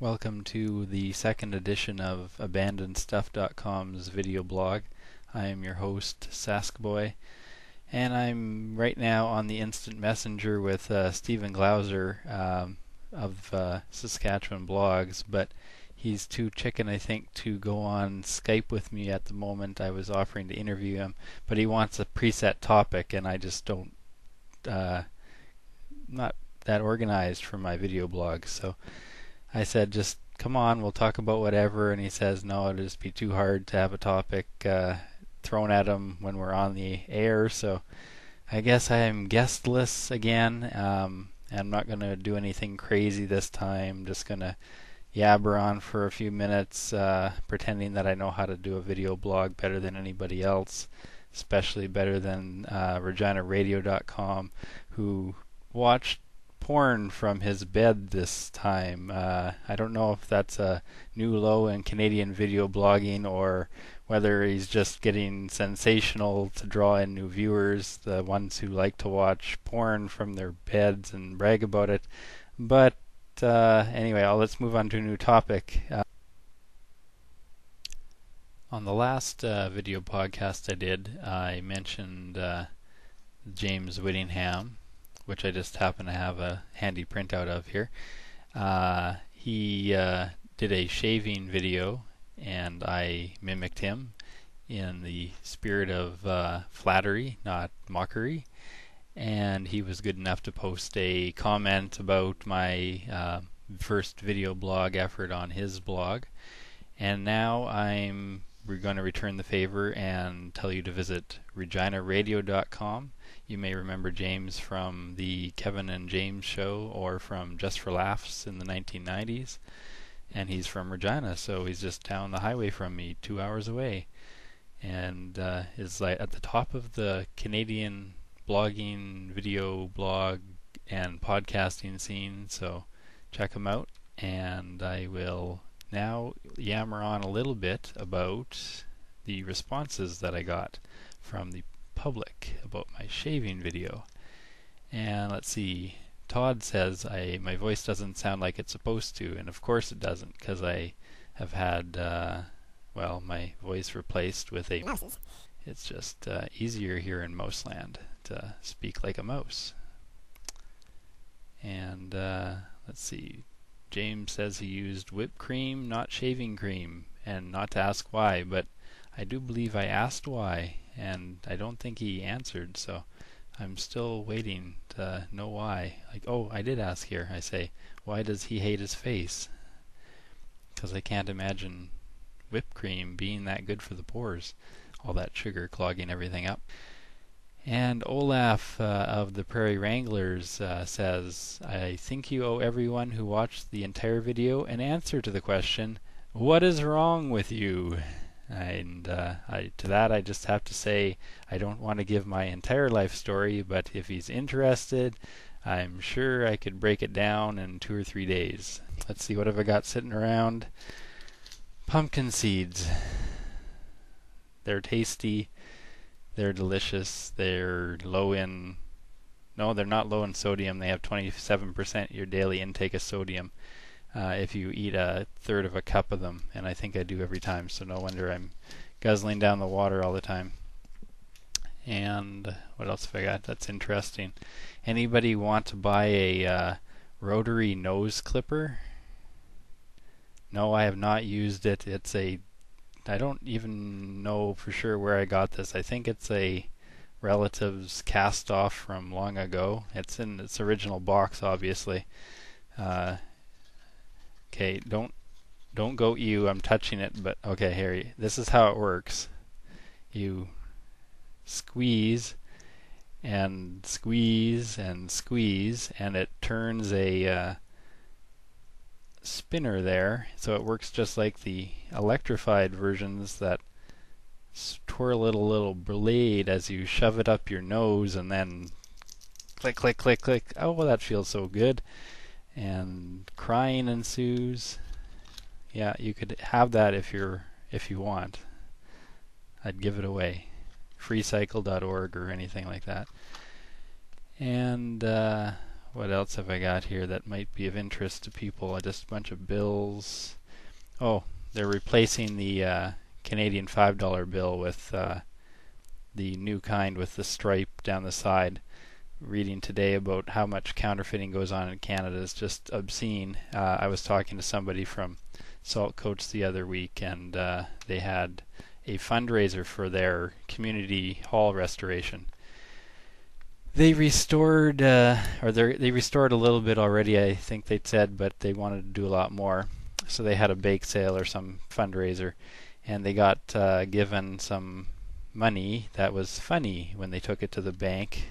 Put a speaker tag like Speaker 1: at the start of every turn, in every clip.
Speaker 1: Welcome to the second edition of AbandonedStuff.com's video blog. I am your host, Saskboy, and I'm right now on the instant messenger with Stephen Glauser of Saskatchewan blogs, but he's too chicken, I think, to go on Skype with me at the moment. I was offering to interview him, but he wants a preset topic, and I just don't, not that organized for my video blog, so I said, just come on, we'll talk about whatever, and he says, no, it'll just be too hard to have a topic thrown at him when we're on the air, so I guess I am guestless again. I'm not going to do anything crazy this time, just going to yabber on for a few minutes, pretending that I know how to do a video blog better than anybody else, especially better than ReginaRadio.com, who watched porn from his bed this time. I don't know if that's a new low in Canadian video blogging or whether he's just getting sensational to draw in new viewers, the ones who like to watch porn from their beds and brag about it. But anyway, let's move on to a new topic. On the last video podcast I did, I mentioned James Whittingham, which I just happen to have a handy printout of here. He did a shaving video, and I mimicked him in the spirit of flattery, not mockery. And he was good enough to post a comment about my first video blog effort on his blog. And now we're going to return the favor and tell you to visit ReginaRadio.com. You may remember James from the Kevin and James show or from Just for Laughs in the 1990s. And he's from Regina, so he's just down the highway from me, 2 hours away. And is like at the top of the Canadian blogging, video blog, and podcasting scene. So check him out. And I will now yammer on a little bit about the responses that I got from the public about my shaving video. And let's see, Todd says my voice doesn't sound like it's supposed to, and of course it doesn't, because I have had my voice replaced with a mouse. It's just easier here in Mouseland to speak like a mouse. And let's see, James says he used whipped cream, not shaving cream, and not to ask why, but I do believe I asked why, and I don't think he answered, so I'm still waiting to know why. Like, oh, I did ask here. I say, why does he hate his face? Because I can't imagine whipped cream being that good for the pores, all that sugar clogging everything up. And Olaf of the Prairie Wranglers says, I think you owe everyone who watched the entire video an answer to the question, what is wrong with you? And to that I just have to say, I don't want to give my entire life story, but if he's interested, I'm sure I could break it down in 2 or 3 days. Let's see, what have I got sitting around? Pumpkin seeds. They're tasty. They're delicious. They're they're not low in sodium. They have 27% your daily intake of sodium if you eat a third of a cup of them. And I think I do every time, so no wonder I'm guzzling down the water all the time. And what else have I got that's interesting? Anybody want to buy a rotary nose clipper? No, I have not used it. I don't even know for sure where I got this. I think it's a relative's cast off from long ago. It's in its original box, obviously. Okay, don't go ew, I'm touching it, but okay, here, this is how it works. You squeeze and squeeze and squeeze, and it turns a spinner there, so it works just like the electrified versions that twirl it a little blade as you shove it up your nose, and then click, click, click, click. Oh, well, that feels so good. And crying ensues. Yeah, you could have that if you want. I'd give it away. freecycle.org or anything like that. And what else have I got here that might be of interest to people? Just a bunch of bills. Oh, they're replacing the Canadian $5 bill with the new kind with the stripe down the side. Reading today about how much counterfeiting goes on in Canada is just obscene. I was talking to somebody from Salt Coast the other week, and they had a fundraiser for their community hall restoration. They restored, they restored a little bit already, I think they'd said, but they wanted to do a lot more. So they had a bake sale or some fundraiser, and they got given some money that was funny. When they took it to the bank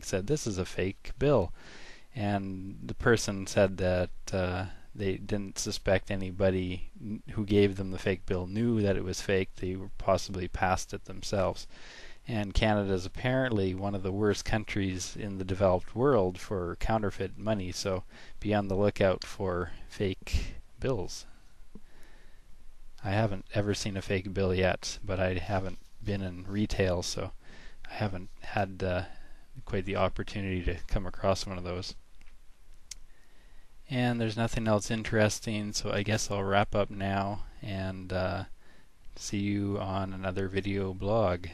Speaker 1: said, "This is a fake bill," and the person said that they didn't suspect anybody who gave them the fake bill knew that it was fake. They were possibly passed it themselves. And Canada is apparently one of the worst countries in the developed world for counterfeit money, so be on the lookout for fake bills. I haven't ever seen a fake bill yet, but I haven't been in retail, so I haven't had quite the opportunity to come across one of those. And there's nothing else interesting, so I guess I'll wrap up now and see you on another video blog.